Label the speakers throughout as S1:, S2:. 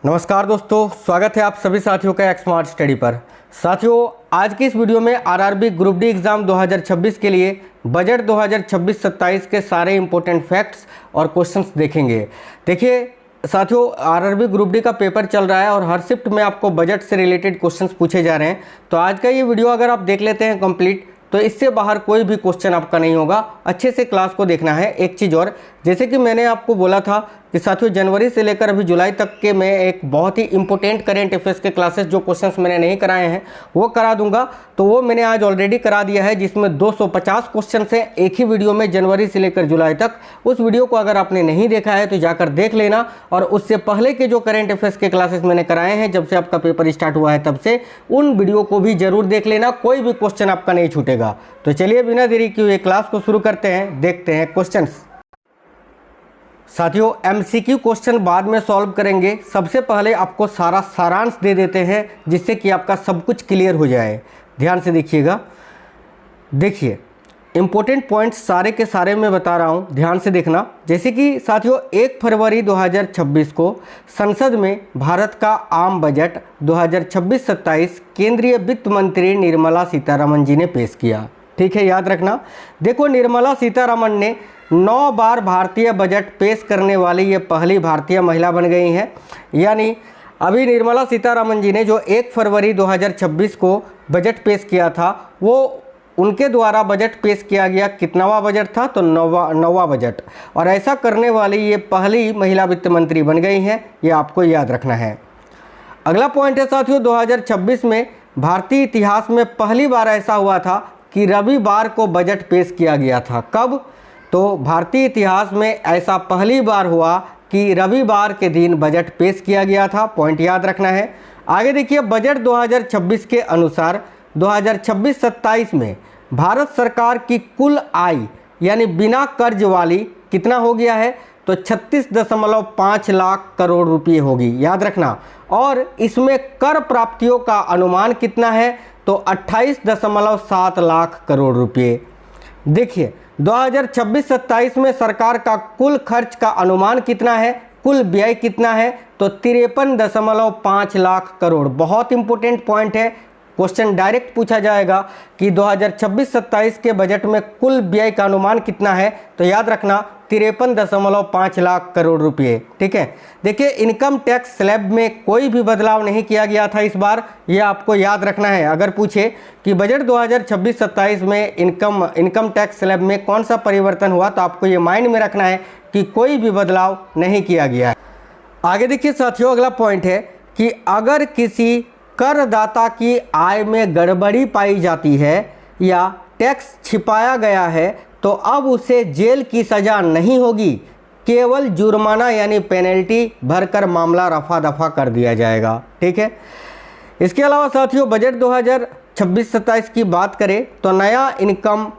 S1: नमस्कार दोस्तों, स्वागत है आप सभी साथियों का एक स्मार्ट स्टडी पर। साथियों, आज की इस वीडियो में आरआरबी ग्रुप डी एग्ज़ाम 2026 के लिए बजट 2026-27 के सारे इंपॉर्टेंट फैक्ट्स और क्वेश्चंस देखेंगे। देखिए साथियों, आरआरबी ग्रुप डी का पेपर चल रहा है और हर शिफ्ट में आपको बजट से रिलेटेड क्वेश्चंस पूछे जा रहे हैं। तो आज का ये वीडियो अगर आप देख लेते हैं कंप्लीट, तो इससे बाहर कोई भी क्वेश्चन आपका नहीं होगा। अच्छे से क्लास को देखना है। एक चीज़ और, जैसे कि मैंने आपको बोला था कि साथियों जनवरी से लेकर अभी जुलाई तक के मैं एक बहुत ही इंपॉर्टेंट करेंट अफेयर्स के क्लासेस जो क्वेश्चंस मैंने नहीं कराए हैं वो करा दूंगा। तो वो मैंने आज ऑलरेडी करा दिया है, जिसमें 250 क्वेश्चन हैं एक ही वीडियो में जनवरी से लेकर जुलाई तक। उस वीडियो को अगर आपने नहीं देखा है तो जाकर देख लेना। और उससे पहले के जो करेंट अफेयर्स के क्लासेस मैंने कराए हैं जब से आपका पेपर स्टार्ट हुआ है तब से, उन वीडियो को भी जरूर देख लेना। कोई भी क्वेश्चन आपका नहीं छूटेगा। तो चलिए बिना देरी किए क्लास को शुरू करते हैं, देखते हैं क्वेश्चंस। साथियों, एमसीक्यू क्वेश्चन बाद में सॉल्व करेंगे। सबसे पहले आपको सारा सारांश दे देते हैं जिससे कि आपका सब कुछ क्लियर हो जाए। ध्यान से देखिएगा। देखिए इंपॉर्टेंट पॉइंट्स सारे के सारे मैं बता रहा हूं, ध्यान से देखना। जैसे कि साथियों 1 फरवरी 2026 को संसद में भारत का आम बजट 2026-27 केंद्रीय वित्त मंत्री निर्मला सीतारमण जी ने पेश किया। ठीक है, याद रखना। देखो, निर्मला सीतारमण ने 9 बार भारतीय बजट पेश करने वाली ये पहली भारतीय महिला बन गई हैं। यानी अभी निर्मला सीतारमण जी ने जो 1 फरवरी 2026 को बजट पेश किया था, वो उनके द्वारा बजट पेश किया गया कितनावा बजट था? तो नौवा बजट। और ऐसा करने वाली ये पहली महिला वित्त मंत्री बन गई हैं, ये आपको याद रखना है। अगला पॉइंट है साथियों, 2026 में भारतीय इतिहास में पहली बार ऐसा हुआ था कि रविवार को बजट पेश किया गया था। कब? तो भारतीय इतिहास में ऐसा पहली बार हुआ कि रविवार के दिन बजट पेश किया गया था। पॉइंट याद रखना है। आगे देखिए, बजट 2026 के अनुसार 2026-27 में भारत सरकार की कुल आय यानी बिना कर्ज वाली कितना हो गया है? तो 36.5 लाख करोड़ रुपये होगी, याद रखना। और इसमें कर प्राप्तियों का अनुमान कितना है? तो 28.7 लाख करोड़ रुपये। देखिए 2026-27 में सरकार का कुल खर्च का अनुमान कितना है, कुल व्यय कितना है? तो 53.5 लाख करोड़। बहुत इंपॉर्टेंट पॉइंट है, क्वेश्चन डायरेक्ट पूछा जाएगा कि 2026-27 के बजट में कुल व्यय का अनुमान कितना है? तो याद रखना 53.5 लाख करोड़ रुपये। ठीक है। देखिए, इनकम टैक्स स्लैब में कोई भी बदलाव नहीं किया गया था इस बार, ये आपको याद रखना है। अगर पूछे कि बजट 2026-27 में इनकम टैक्स स्लैब में कौन सा परिवर्तन हुआ, तो आपको ये माइंड में रखना है कि कोई भी बदलाव नहीं किया गया है। आगे देखिए साथियों, अगला पॉइंट है कि अगर किसी करदाता की आय में गड़बड़ी पाई जाती है या टैक्स छिपाया गया है तो अब उसे जेल की सज़ा नहीं होगी, केवल जुर्माना यानी पेनल्टी भरकर मामला रफा दफा कर दिया जाएगा। ठीक है। इसके अलावा साथियों, बजट 2026-27 की बात करें तो नया इनकम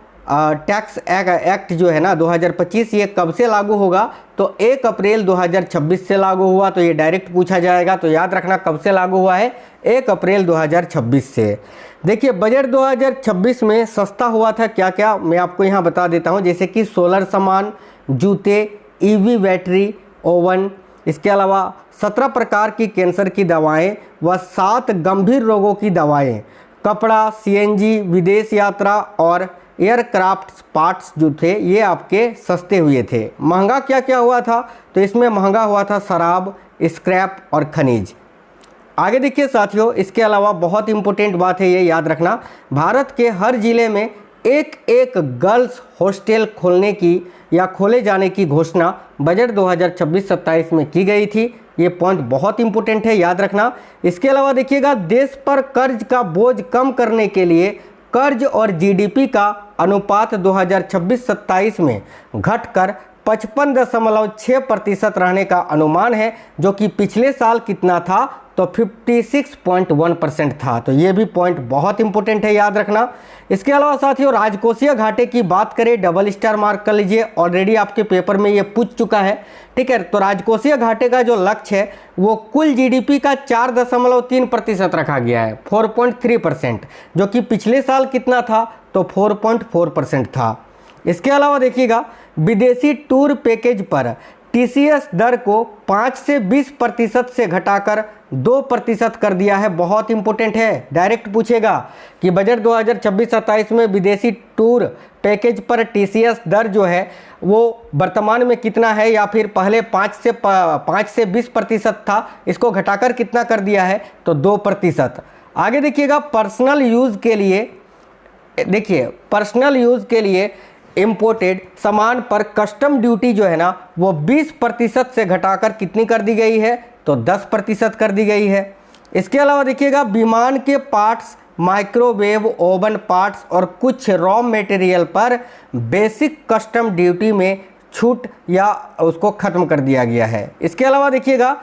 S1: टैक्स एक्ट जो है ना 2025, ये कब से लागू होगा? तो 1 अप्रैल 2026 से लागू हुआ। तो ये डायरेक्ट पूछा जाएगा, तो याद रखना कब से लागू हुआ है? 1 अप्रैल 2026 से। देखिए, बजट 2026 में सस्ता हुआ था क्या क्या, मैं आपको यहाँ बता देता हूँ। जैसे कि सोलर सामान, जूते, ईवी बैटरी, ओवन, इसके अलावा 17 प्रकार की कैंसर की दवाएँ व 7 गंभीर रोगों की दवाएँ, कपड़ा, सीएनजी, विदेश यात्रा और एयरक्राफ्ट पार्ट्स जो थे ये आपके सस्ते हुए थे। महंगा क्या क्या हुआ था? तो इसमें महंगा हुआ था शराब, स्क्रैप और खनिज। आगे देखिए साथियों, इसके अलावा बहुत इंपॉर्टेंट बात है, ये याद रखना, भारत के हर जिले में एक गर्ल्स हॉस्टल खोलने की या खोले जाने की घोषणा बजट 2026-27 में की गई थी। ये पॉइंट बहुत इंपॉर्टेंट है, याद रखना। इसके अलावा देखिएगा, देश पर कर्ज का बोझ कम करने के लिए कर्ज और जीडीपी का अनुपात 2026-27 में घटकर 55.6% रहने का अनुमान है, जो कि पिछले साल कितना था? तो 56.1% था। तो ये भी पॉइंट बहुत इंपॉर्टेंट है, याद रखना। इसके अलावा साथियों, राजकोषीय घाटे की बात करें, डबल स्टार मार्क कर लीजिए, ऑलरेडी आपके पेपर में ये पूछ चुका है। ठीक है। तो राजकोषीय घाटे का जो लक्ष्य है वो कुल जीडीपी का 4.3% रखा गया है, 4.3%, जो कि पिछले साल कितना था? तो 4.4% था। इसके अलावा देखिएगा, विदेशी टूर पैकेज पर टीसीएस दर को 5 से 20% से घटाकर 2% कर दिया है। बहुत इंपॉर्टेंट है, डायरेक्ट पूछेगा कि बजट 2026-27 में विदेशी टूर पैकेज पर टीसीएस दर जो है वो वर्तमान में कितना है, या फिर पहले 5 से 20% था, इसको घटाकर कितना कर दिया है, तो 2%। आगे देखिएगा, पर्सनल यूज़ के लिए, देखिए पर्सनल यूज़ के लिए इम्पोर्टेड सामान पर कस्टम ड्यूटी जो है ना वो 20% से घटाकर कितनी कर दी गई है, तो 10% कर दी गई है। इसके अलावा देखिएगा, विमान के पार्ट्स, माइक्रोवेव ओवन पार्ट्स और कुछ रॉ मटेरियल पर बेसिक कस्टम ड्यूटी में छूट या उसको ख़त्म कर दिया गया है। इसके अलावा देखिएगा,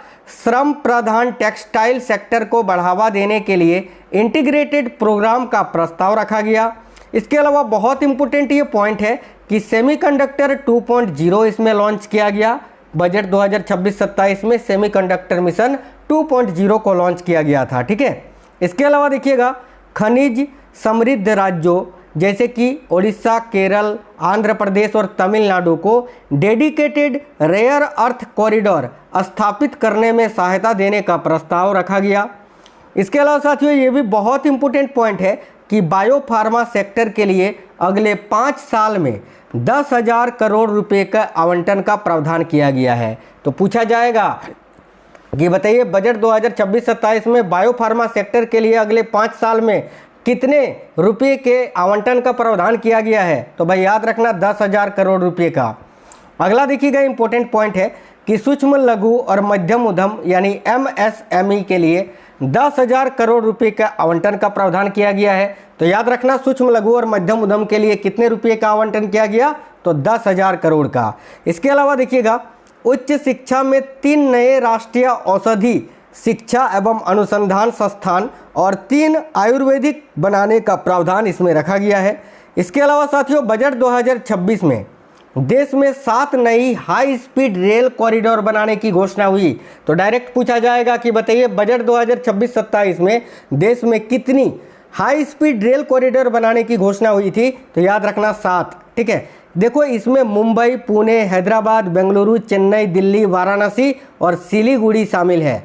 S1: श्रम प्रधान टेक्सटाइल सेक्टर को बढ़ावा देने के लिए इंटीग्रेटेड प्रोग्राम का प्रस्ताव रखा गया। इसके अलावा बहुत इंपॉर्टेंट ये पॉइंट है कि सेमीकंडक्टर 2.0 इसमें लॉन्च किया गया। बजट 2026-27 में सेमीकंडक्टर मिशन 2.0 को लॉन्च किया गया था, ठीक है। इसके अलावा देखिएगा, खनिज समृद्ध राज्यों जैसे कि उड़ीसा, केरल, आंध्र प्रदेश और तमिलनाडु को डेडिकेटेड रेयर अर्थ कॉरिडोर स्थापित करने में सहायता देने का प्रस्ताव रखा गया। इसके अलावा साथियों, ये भी बहुत इंपॉर्टेंट पॉइंट है कि बायोफार्मा सेक्टर के लिए अगले 5 साल में 10,000 करोड़ रुपए का आवंटन का प्रावधान किया गया है। तो पूछा जाएगा कि बताइए, बजट 2026-27 में बायोफार्मा सेक्टर के लिए अगले 5 साल में कितने रुपए के आवंटन का प्रावधान किया गया है, तो भाई याद रखना 10,000 करोड़ रुपए का। अगला देखिएगा, इंपॉर्टेंट पॉइंट है कि सूक्ष्म लघु और मध्यम उद्यम यानी MSME के लिए 10,000 करोड़ रुपए का आवंटन का प्रावधान किया गया है। तो याद रखना, सूक्ष्म लघु और मध्यम उद्यम के लिए कितने रुपए का आवंटन किया गया, तो 10,000 करोड़ का। इसके अलावा देखिएगा, उच्च शिक्षा में 3 नए राष्ट्रीय औषधि शिक्षा एवं अनुसंधान संस्थान और 3 आयुर्वेदिक बनाने का प्रावधान इसमें रखा गया है। इसके अलावा साथियों, बजट 2026 में देश में 7 नई हाई स्पीड रेल कॉरिडोर बनाने की घोषणा हुई। तो डायरेक्ट पूछा जाएगा कि बताइए, बजट 2026-27 में देश में कितनी हाई स्पीड रेल कॉरिडोर बनाने की घोषणा हुई थी, तो याद रखना 7, ठीक है। देखो, इसमें मुंबई, पुणे, हैदराबाद, बेंगलुरु, चेन्नई, दिल्ली, वाराणसी और सिलीगुड़ी शामिल है।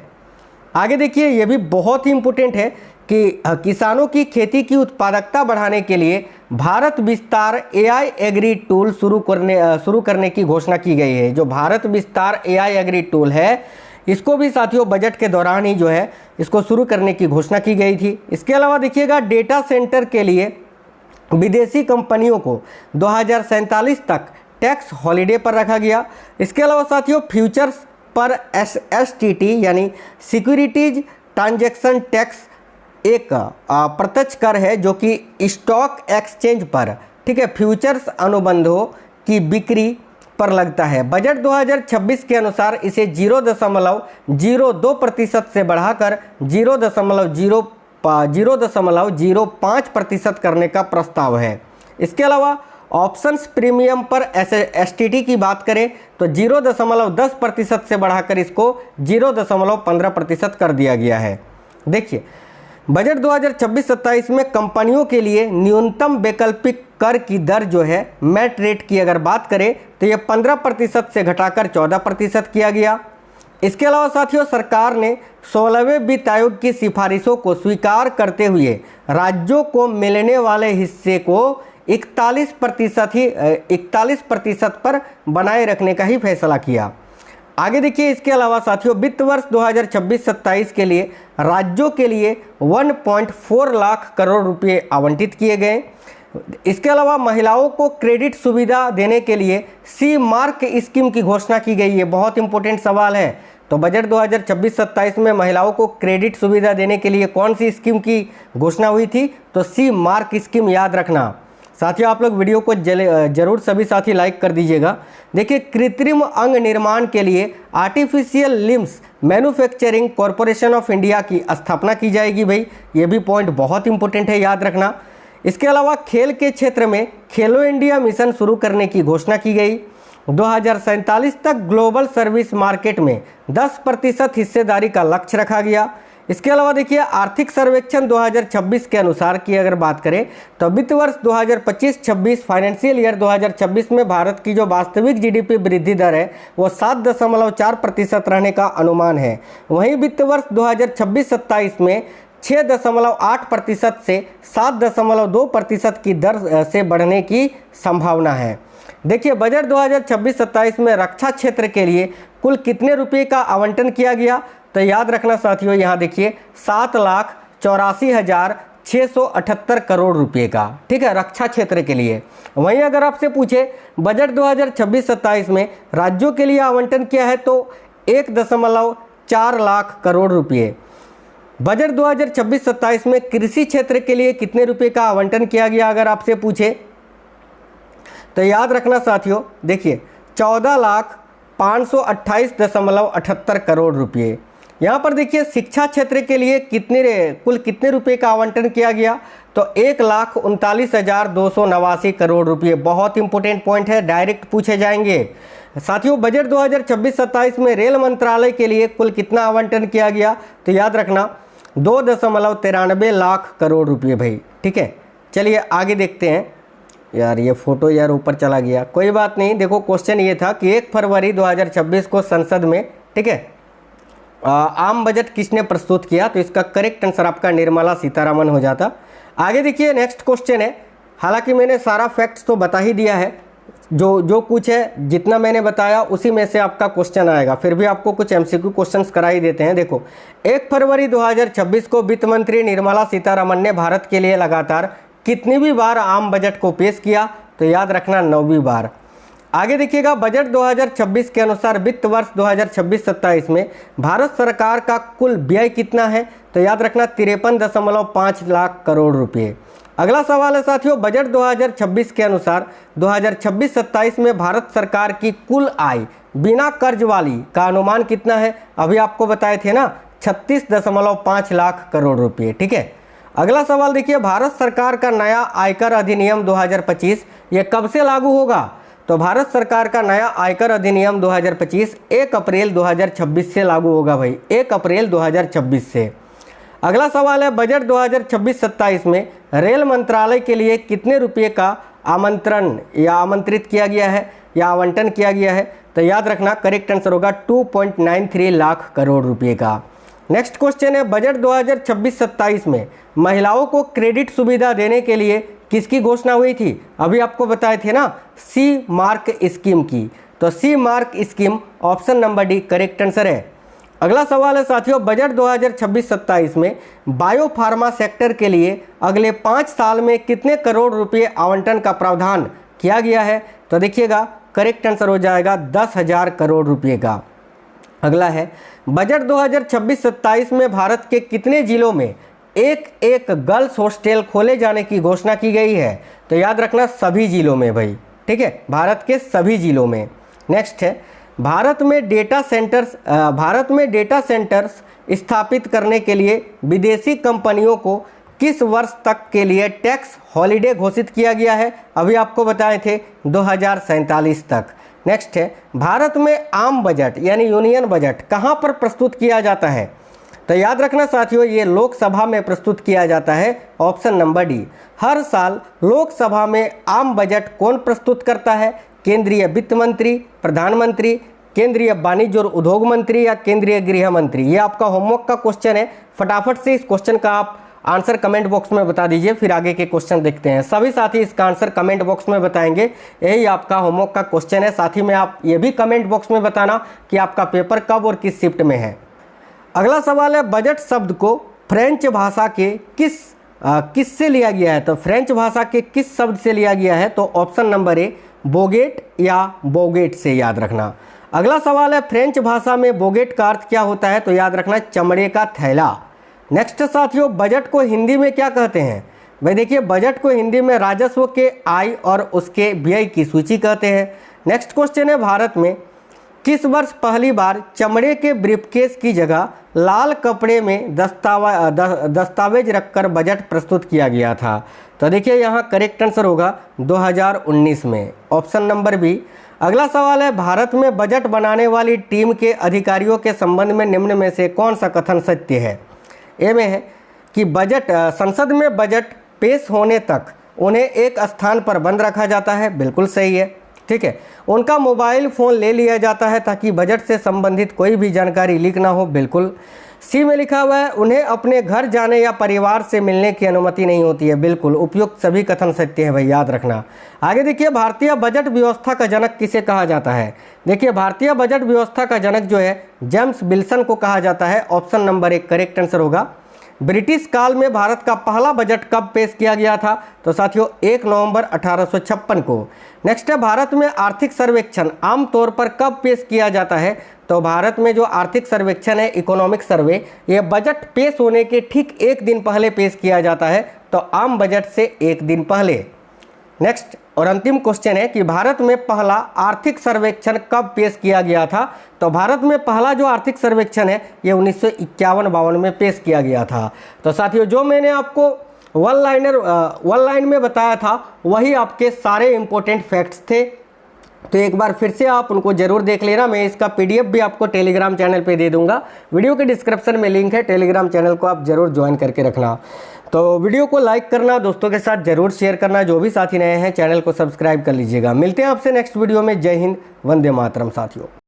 S1: आगे देखिए, ये भी बहुत ही इंपॉर्टेंट है कि किसानों की खेती की उत्पादकता बढ़ाने के लिए भारत विस्तार AI एग्री टूल शुरू करने की घोषणा की गई है। जो भारत विस्तार AI एग्री टूल है, इसको भी साथियों बजट के दौरान ही जो है इसको शुरू करने की घोषणा की गई थी। इसके अलावा देखिएगा, डेटा सेंटर के लिए विदेशी कंपनियों को 2047 तक टैक्स हॉलिडे पर रखा गया। इसके अलावा साथियों, फ्यूचर्स पर STT यानी सिक्योरिटीज ट्रांजैक्शन टैक्स एक प्रत्यक्ष कर है जो कि स्टॉक एक्सचेंज पर, ठीक है, फ्यूचर्स अनुबंधों की बिक्री पर लगता है। बजट 2026 के अनुसार इसे 0.02% से बढ़ाकर 0.05% करने का प्रस्ताव है। इसके अलावा ऑप्शंस प्रीमियम पर STT की बात करें तो 0.10% से बढ़ाकर इसको 0.15% कर दिया गया है। देखिए, बजट 2026-27 में कंपनियों के लिए न्यूनतम वैकल्पिक कर की दर जो है मैट रेट की अगर बात करें तो ये 15% से घटाकर 14% किया गया। इसके अलावा साथियों, सरकार ने 16वें वित्त आयोग की सिफारिशों को स्वीकार करते हुए राज्यों को मिलने वाले हिस्से को 41% पर बनाए रखने का ही फैसला किया। आगे देखिए, इसके अलावा साथियों, वित्त वर्ष 2026-27 के लिए राज्यों के लिए 1.4 लाख करोड़ रुपए आवंटित किए गए। इसके अलावा महिलाओं को क्रेडिट सुविधा देने के लिए सी मार्क स्कीम की घोषणा की गई है। बहुत इंपॉर्टेंट सवाल है। तो बजट 2026-27 में महिलाओं को क्रेडिट सुविधा देने के लिए कौन सी स्कीम की घोषणा हुई थी, तो सी मार्क स्कीम, याद रखना। साथियों, आप लोग वीडियो को जरूर सभी साथी लाइक कर दीजिएगा। देखिए, कृत्रिम अंग निर्माण के लिए artificial limbs manufacturing corporation of India की स्थापना की जाएगी। भाई, ये भी पॉइंट बहुत इंपॉर्टेंट है, याद रखना। इसके अलावा खेल के क्षेत्र में खेलो इंडिया मिशन शुरू करने की घोषणा की गई। 2047 तक ग्लोबल सर्विस मार्केट में 10% हिस्सेदारी का लक्ष्य रखा गया। इसके अलावा देखिए आर्थिक सर्वेक्षण 2026 के अनुसार की अगर बात करें तो वित्त वर्ष 2025-26 फाइनेंशियल ईयर 2026 में भारत की जो वास्तविक जीडीपी वृद्धि दर है वो 7.4% रहने का अनुमान है। वहीं वित्त वर्ष 2026-27 में 6.8% से 7.2% की दर से बढ़ने की संभावना है। देखिए बजट 2026-27 में रक्षा क्षेत्र के लिए कुल कितने रुपए का आवंटन किया गया, तो याद रखना साथियों, यहाँ देखिए 7,84,678 करोड़ रुपए का, ठीक है, रक्षा क्षेत्र के लिए। वहीं अगर आपसे पूछे बजट 2026-27 में राज्यों के लिए आवंटन किया है तो 1.4 लाख करोड़ रुपए। बजट 2026-27 में कृषि क्षेत्र के लिए कितने रुपए का आवंटन किया गया अगर आपसे पूछे तो याद रखना साथियों, देखिए 14,528.78 करोड़ रुपए। यहाँ पर देखिए शिक्षा क्षेत्र के लिए कुल कितने रुपए का आवंटन किया गया, तो 1,39,289 करोड़ रुपए। बहुत इंपॉर्टेंट पॉइंट है, डायरेक्ट पूछे जाएंगे। साथियों बजट 2026-27 में रेल मंत्रालय के लिए कुल कितना आवंटन किया गया, तो याद रखना 2.93 लाख करोड़ रुपए भाई, ठीक है। चलिए आगे देखते हैं। यार ये फोटो यार ऊपर चला गया, कोई बात नहीं। देखो क्वेश्चन ये था कि 1 फरवरी 2026 को संसद में, ठीक है, आम बजट किसने प्रस्तुत किया, तो इसका करेक्ट आंसर आपका निर्मला सीतारमण हो जाता। आगे देखिए नेक्स्ट क्वेश्चन है। हालांकि मैंने सारा फैक्ट्स तो बता ही दिया है, जो कुछ है जितना मैंने बताया उसी में से आपका क्वेश्चन आएगा, फिर भी आपको कुछ एमसीक्यू क्वेश्चंस करा ही देते हैं। देखो 1 फरवरी 2026 को वित्त मंत्री निर्मला सीतारमण ने भारत के लिए लगातार कितनी भी बार आम बजट को पेश किया, तो याद रखना 9वीं बार। आगे देखिएगा बजट 2026 के अनुसार वित्त वर्ष 2026-27 में भारत सरकार का कुल व्यय कितना है, तो याद रखना 53.5 लाख करोड़ रुपए। अगला सवाल है साथियों, बजट 2026 के अनुसार 2026-27 में भारत सरकार की कुल आय बिना कर्ज वाली का अनुमान कितना है, अभी आपको बताए थे ना 36.5 लाख करोड़ रुपए, ठीक है। अगला सवाल देखिए, भारत सरकार का नया आयकर अधिनियम 2025 ये कब से लागू होगा, तो भारत सरकार का नया आयकर अधिनियम 2025 1 अप्रैल 2026 से लागू होगा भाई, 1 अप्रैल 2026 से। अगला सवाल है, बजट 2026-27 में रेल मंत्रालय के लिए कितने रुपए का आमंत्रित किया गया है या आवंटन किया गया है, तो याद रखना करेक्ट आंसर होगा 2.93 लाख करोड़ रुपए का। नेक्स्ट क्वेश्चन है, बजट 2026-27 में महिलाओं को क्रेडिट सुविधा देने के लिए किसकी घोषणा हुई थी, अभी आपको बताए थे ना सी मार्क स्कीम की, तो C mark scheme option number D correct answer है। अगला सवाल है साथियों, बजट 2026-27 में बायो फार्मा सेक्टर के लिए अगले 5 साल में कितने करोड़ रुपए आवंटन का प्रावधान किया गया है, तो देखिएगा करेक्ट आंसर हो जाएगा 10,000 करोड़ रुपए का। अगला है, बजट 2026-27 में भारत के कितने जिलों में एक गर्ल्स हॉस्टल खोले जाने की घोषणा की गई है, तो याद रखना सभी जिलों में भाई, ठीक है, भारत के सभी जिलों में। नेक्स्ट है, भारत में डेटा सेंटर्स स्थापित करने के लिए विदेशी कंपनियों को किस वर्ष तक के लिए टैक्स हॉलिडे घोषित किया गया है, अभी आपको बताए थे 2047 तक। नेक्स्ट है, भारत में आम बजट यानी यूनियन बजट कहाँ पर प्रस्तुत किया जाता है, तो याद रखना साथियों ये लोकसभा में प्रस्तुत किया जाता है, ऑप्शन नंबर डी। हर साल लोकसभा में आम बजट कौन प्रस्तुत करता है, केंद्रीय वित्त मंत्री, प्रधानमंत्री, केंद्रीय वाणिज्य और उद्योग मंत्री या केंद्रीय गृह मंत्री। ये आपका होमवर्क का क्वेश्चन है, फटाफट से इस क्वेश्चन का आप आंसर कमेंट बॉक्स में बता दीजिए, फिर आगे के क्वेश्चन देखते हैं। सभी साथी इसका आंसर कमेंट बॉक्स में बताएंगे, यही आपका होमवर्क का क्वेश्चन है। साथ ही में आप ये भी कमेंट बॉक्स में बताना कि आपका पेपर कब और किस शिफ्ट में है। अगला सवाल है, बजट शब्द को फ्रेंच भाषा के किस से लिया गया है, तो फ्रेंच भाषा के किस शब्द से लिया गया है, तो ऑप्शन नंबर ए बोगेट या बोगेट से, याद रखना। अगला सवाल है, फ्रेंच भाषा में बोगेट का अर्थ क्या होता है, तो याद रखना चमड़े का थैला। नेक्स्ट साथियों, बजट को हिंदी में क्या कहते हैं, भाई देखिए बजट को हिंदी में राजस्व के आय और उसके व्यय की सूची कहते हैं। नेक्स्ट क्वेश्चन है, भारत में किस वर्ष पहली बार चमड़े के ब्रीफकेस की जगह लाल कपड़े में दस्तावेज रखकर बजट प्रस्तुत किया गया था, तो देखिए यहाँ करेक्ट आंसर होगा 2019 में, ऑप्शन नंबर बी। अगला सवाल है, भारत में बजट बनाने वाली टीम के अधिकारियों के संबंध में निम्न में से कौन सा कथन सत्य है, ए में है कि बजट संसद में बजट पेश होने तक उन्हें एक स्थान पर बंद रखा जाता है, बिल्कुल सही है, ठीक है। उनका मोबाइल फ़ोन ले लिया जाता है ताकि बजट से संबंधित कोई भी जानकारी लीक ना हो, बिल्कुल। सी में लिखा हुआ है उन्हें अपने घर जाने या परिवार से मिलने की अनुमति नहीं होती है, बिल्कुल। उपयुक्त सभी कथन सत्य है भाई, याद रखना। आगे देखिए, भारतीय बजट व्यवस्था का जनक किसे कहा जाता है? देखिए, भारतीय बजट व्यवस्था का जनक जो है जेम्स विल्सन को कहा जाता है। ऑप्शन नंबर 1 करेक्ट आंसर होगा। ब्रिटिश काल में भारत का पहला बजट कब पेश किया गया था? तो साथियों 1 नवंबर 1856 को। नेक्स्ट है, भारत में आर्थिक सर्वेक्षण आमतौर पर कब पेश किया जाता है? तो भारत में जो आर्थिक सर्वेक्षण है, इकोनॉमिक सर्वे, ये बजट पेश होने के ठीक 1 दिन पहले पेश किया जाता है, तो आम बजट से 1 दिन पहले। नेक्स्ट और अंतिम क्वेश्चन है कि भारत में पहला आर्थिक सर्वेक्षण कब पेश किया गया था? तो भारत में पहला जो आर्थिक सर्वेक्षण है ये 1951-52 में पेश किया गया था। तो साथियों, जो मैंने आपको वन लाइन में बताया था वही आपके सारे इंपॉर्टेंट फैक्ट्स थे। तो एक बार फिर से आप उनको जरूर देख लेना। मैं इसका PDF भी आपको टेलीग्राम चैनल पे दे दूंगा। वीडियो के डिस्क्रिप्शन में लिंक है, टेलीग्राम चैनल को आप जरूर ज्वाइन करके रखना। तो वीडियो को लाइक करना, दोस्तों के साथ जरूर शेयर करना। जो भी साथी नए हैं चैनल को सब्सक्राइब कर लीजिएगा। मिलते हैं आपसे नेक्स्ट वीडियो में। जय हिंद, वंदे मातरम साथियों।